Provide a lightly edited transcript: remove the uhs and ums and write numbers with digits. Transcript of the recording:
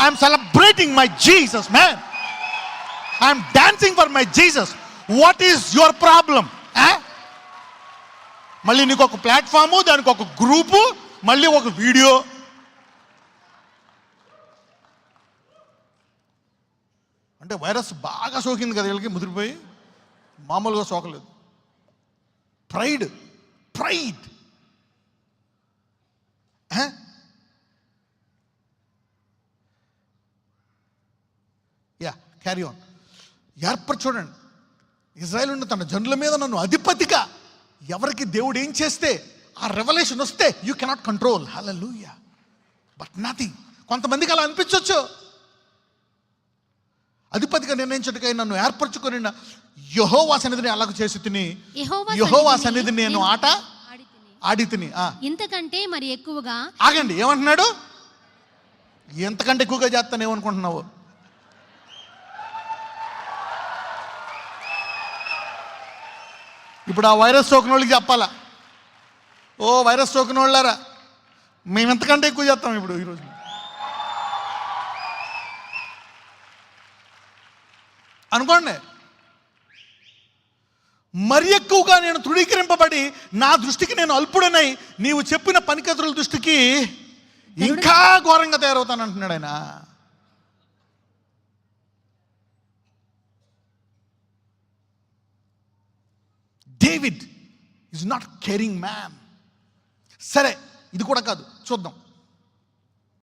I'm celebrating my Jesus man. I'm dancing for my Jesus. What is your problem? మళ్ళీ నీకు ఒక platform, దానికి ఒక గ్రూపు, మళ్ళీ ఒక వీడియో. అంటే వైరస్ బాగా సోకింది కదా వీళ్ళకి, ముదిరిపోయి మామూలుగా సోకలేదు. Pride carry on. చూడండి, ఇజ్రాయేల్ ఉన్న తన జనుల మీద నన్ను అధిపతిగా, ఎవరికి దేవుడు ఏం చేస్తే ఆ రెవల్యూషన్ వస్తే you cannot control. Hallelujah. But nothing. కొంతమందికి అలా అనిపించవచ్చు. అధిపతిగా నిర్ణయించటకై నన్ను ఏర్పరచుకొని యెహోవా సన్నిధిని అలాగ చేసి తిని, యెహోవా సన్నిధిని నేను ఆట ఆడి తిని. ఇంతకంటే మరి ఎక్కువగా. ఆగండి, ఏమంటున్నాడు? ఎంతకంటే ఎక్కువగా చేస్తాను ఏమనుకుంటున్నావు? ఇప్పుడు ఆ వైరస్ సోకిన వాళ్ళకి చెప్పాలా, ఓ వైరస్ సోకిన వాళ్ళారా, మేము ఎంతకంటే ఎక్కువ చేస్తాం ఇప్పుడు ఈరోజు. అనుకోండి, మరి ఎక్కువగా నేను తృణీకరింపబడి నా దృష్టికి నేను అల్పుడనై నీవు చెప్పిన పనికతుల దృష్టికి ఇంకా ఘోరంగా తయారవుతాను అంటున్నాడు ఆయన. David is not caring man. సరే, ఇది కూడా కాదు, చూద్దాం.